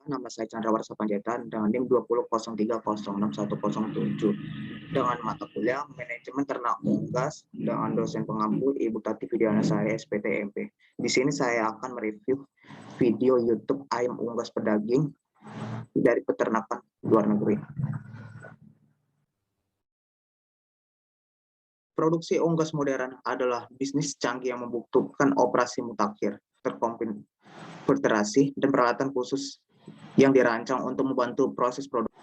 Nama saya Candrawarsa Panjaitan dengan NIM 2003061107 dengan mata kuliah Manajemen Ternak Unggas dengan dosen pengampu Ibu Tati Widiana saya SPTMP. Di sini saya akan mereview video YouTube ayam unggas pedaging dari peternakan luar negeri. Produksi unggas modern adalah bisnis canggih yang membutuhkan operasi mutakhir, terkomputerasi, dan peralatan khusus yang dirancang untuk membantu proses produksi.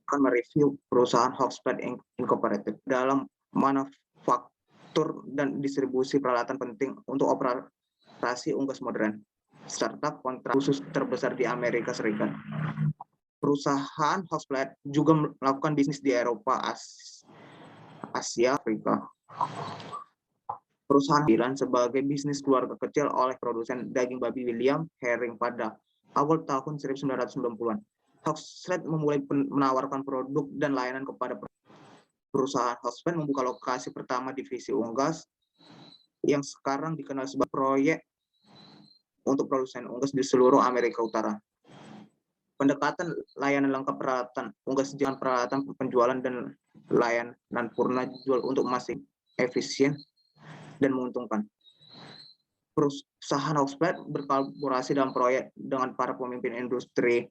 Akan mereview perusahaan Hogsmeade Incorporated dalam manufaktur dan distribusi peralatan penting untuk operasi unggas modern, serta kontrak khusus terbesar di Amerika Serikat. Perusahaan Hogsmeade juga melakukan bisnis di Eropa, Asia, Afrika. Perusahaan dilan sebagai bisnis keluarga kecil oleh produsen daging babi William Herring pada awal tahun 1990-an. Hogsmeade memulai menawarkan produk dan layanan kepada perusahaan. Hogsmeade membuka lokasi pertama divisi unggas yang sekarang dikenal sebagai proyek untuk produsen unggas di seluruh Amerika Utara. Pendekatan layanan lengkap peralatan unggas dengan peralatan penjualan dan layanan purna jual untuk masing efisien dan menguntungkan. Perusahaan Hogsmeade berkolaborasi dalam proyek dengan para pemimpin industri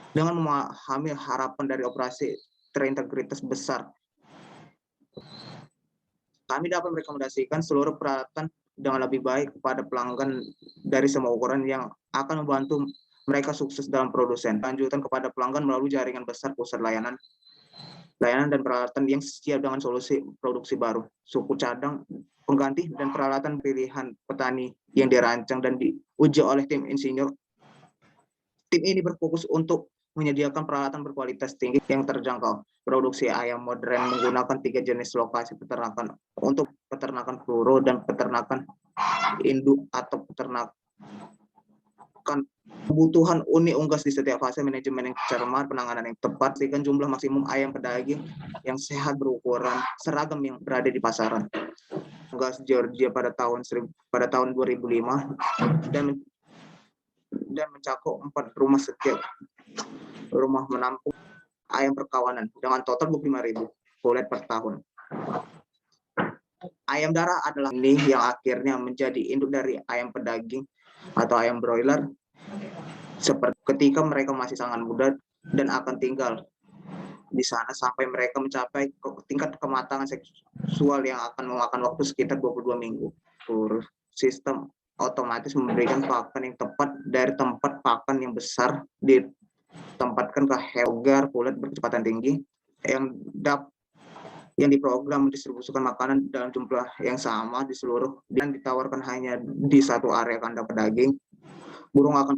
dengan memahami harapan dari operasi terintegritas besar. Kami dapat merekomendasikan seluruh peralatan dengan lebih baik kepada pelanggan dari semua ukuran yang akan membantu mereka sukses dalam produsen. Lanjutan kepada pelanggan melalui jaringan besar pusat layanan dan peralatan yang siap dengan solusi produksi baru, suku cadang, pengganti, dan peralatan pilihan petani yang dirancang dan diuji oleh tim insinyur. Tim ini berfokus untuk menyediakan peralatan berkualitas tinggi yang terjangkau. Produksi ayam modern menggunakan 3 jenis lokasi peternakan untuk peternakan pluro dan peternakan induk atau peternakan kebutuhan unit unggas di setiap fase, manajemen yang cermat, penanganan yang tepat, sehingga jumlah maksimum ayam pedaging yang sehat berukuran seragam yang berada di pasaran. Unggas Georgia pada tahun 2005 dan mencakup 4 rumah setiap rumah menampung ayam perkawanan dengan total 25.000 kulit per tahun. Ayam darah adalah ini yang akhirnya menjadi induk dari ayam pedaging atau ayam broiler seperti ketika mereka masih sangat muda dan akan tinggal di sana sampai mereka mencapai tingkat kematangan seksual yang akan memakan waktu sekitar 22 minggu. Sistem otomatis memberikan pakan yang tepat dari tempat pakan yang besar ditempatkan ke hewan kulit berkecepatan tinggi yang diprogram mendistribusikan makanan dalam jumlah yang sama di seluruh dan ditawarkan hanya di satu area kandang pedaging. Burung akan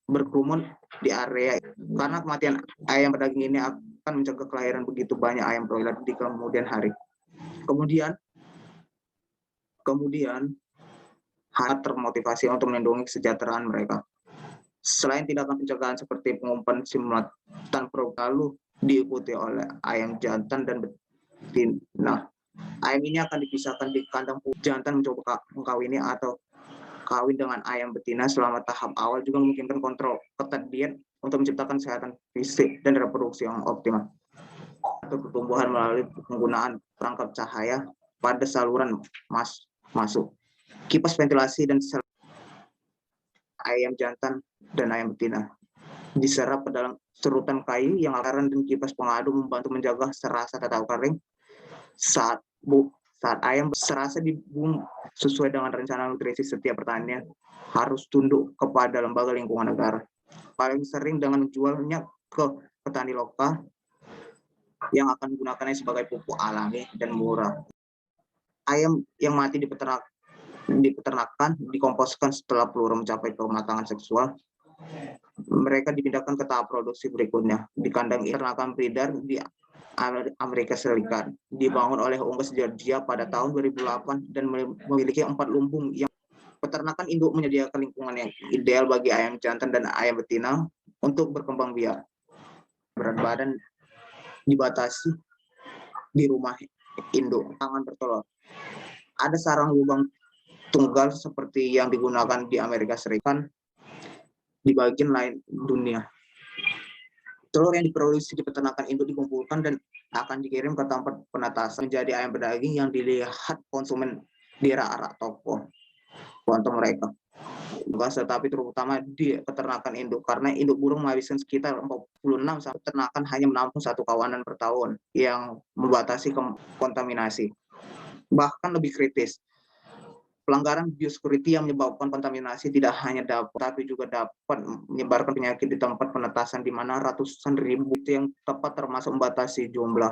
berkerumun di area karena kematian ayam pedaging ini akan mencegah kelahiran begitu banyak ayam broiler di kemudian hari. Kemudian sangat termotivasi untuk melindungi kesejahteraan mereka. Selain tindakan pencegahan seperti pengumpulan simultan lalu diikuti oleh ayam jantan dan betina. Ayam ini akan dipisahkan di kandang jantan mencoba mengkawini atau kawin dengan ayam betina selama tahap awal juga memungkinkan kontrol ketat diet untuk menciptakan kesehatan fisik dan reproduksi yang optimal. Untuk pertumbuhan melalui penggunaan perangkap cahaya pada saluran masuk, kipas ventilasi dan ayam jantan dan ayam betina diserap ke dalam serutan kayu yang akaran dan kipas pengadu membantu menjaga serasa tetap kering saat ayam serasa di bumi sesuai dengan rencana nutrisi setiap pertanian harus tunduk kepada lembaga lingkungan negara. Paling sering dengan menjualnya ke petani lokal yang akan menggunakannya sebagai pupuk alami dan murah. Ayam yang mati di peternakan dikomposkan setelah peluru mencapai kematangan seksual. Mereka dipindahkan ke tahap produksi berikutnya di kandang peternakan breeder di Amerika Serikat, dibangun oleh Unggas Georgia pada tahun 2008 dan memiliki 4 lumbung yang peternakan induk menyediakan lingkungan yang ideal bagi ayam jantan dan ayam betina untuk berkembang biak. Berat badan dibatasi di rumah induk, tangan bertelur. Ada sarang lubang tunggal seperti yang digunakan di Amerika Serikat di bagian lain dunia. Telur yang diproduksi di peternakan induk dikumpulkan dan akan dikirim ke tempat penetasan menjadi ayam berdaging yang dilihat konsumen di rak-rak toko untuk mereka. Tetapi terutama di peternakan induk, karena induk burung menghabiskan sekitar 46 sampai peternakan hanya menampung 1 kawanan per tahun yang membatasi kontaminasi. Bahkan lebih kritis, pelanggaran biosecurity yang menyebabkan kontaminasi tidak hanya tapi juga dapat menyebarkan penyakit di tempat penetasan di mana ratusan ribu yang tepat termasuk membatasi jumlah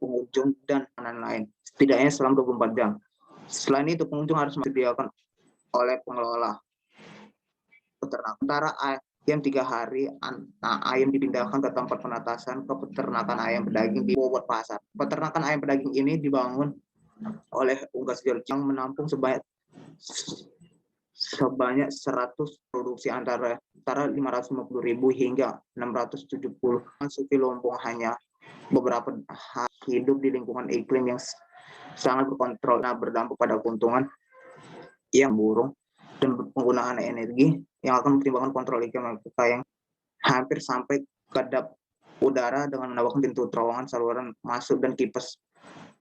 pengunjung dan lain-lain setidaknya selama 24 jam. Selain itu, pengunjung harus disediakan oleh pengelola peternak. Antara ayam 3 hari, ayam dipindahkan ke tempat penetasan ke peternakan ayam pedaging di Bobot Pasar. Peternakan ayam pedaging ini dibangun oleh Unggas Georgia yang menampung sebanyak 100 produksi antara 550.000 hingga 670 Sufi Lombong hanya beberapa hidup di lingkungan iklim yang sangat berkontrol, berdampak pada keuntungan yang burung dan penggunaan energi yang akan mempertimbangkan kontrol iklim yang hampir sampai kedap udara dengan menambahkan pintu terowongan, saluran masuk dan kipas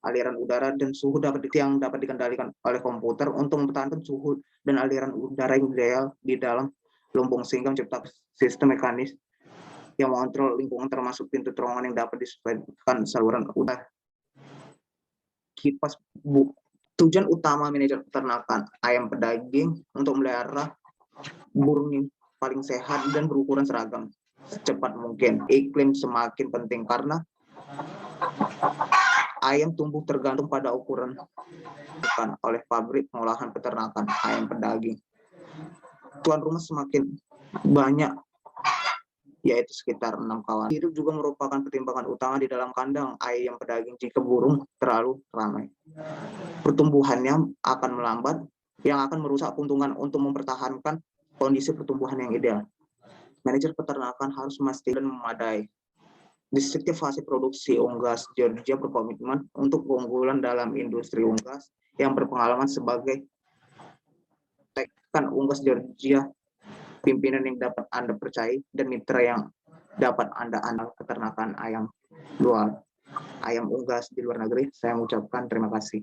aliran udara dan suhu yang dapat dikendalikan oleh komputer untuk mempertahankan suhu dan aliran udara yang ideal di dalam lumbung sehingga menciptakan sistem mekanis yang mengontrol lingkungan termasuk pintu terowongan yang dapat disesuaikan saluran udara. Kipas tujuan utama manajer peternakan ayam pedaging untuk melihara burung yang paling sehat dan berukuran seragam secepat mungkin. Iklim semakin penting karena ayam tumbuh tergantung pada ukuran oleh pabrik pengolahan peternakan ayam pedaging. Tuan rumah semakin banyak, yaitu sekitar 6 kawan. Hidup juga merupakan pertimbangan utama di dalam kandang ayam pedaging jika burung terlalu ramai. Pertumbuhannya akan melambat, yang akan merusak keuntungan untuk mempertahankan kondisi pertumbuhan yang ideal. Manajer peternakan harus memastikan dan memadai. Di setiap fase produksi, Unggas Georgia berkomitmen untuk keunggulan dalam industri unggas yang berpengalaman sebagai rekan Unggas Georgia, pimpinan yang dapat Anda percaya dan mitra yang dapat Anda andalkan peternakan ayam unggas di luar negeri. Saya mengucapkan terima kasih.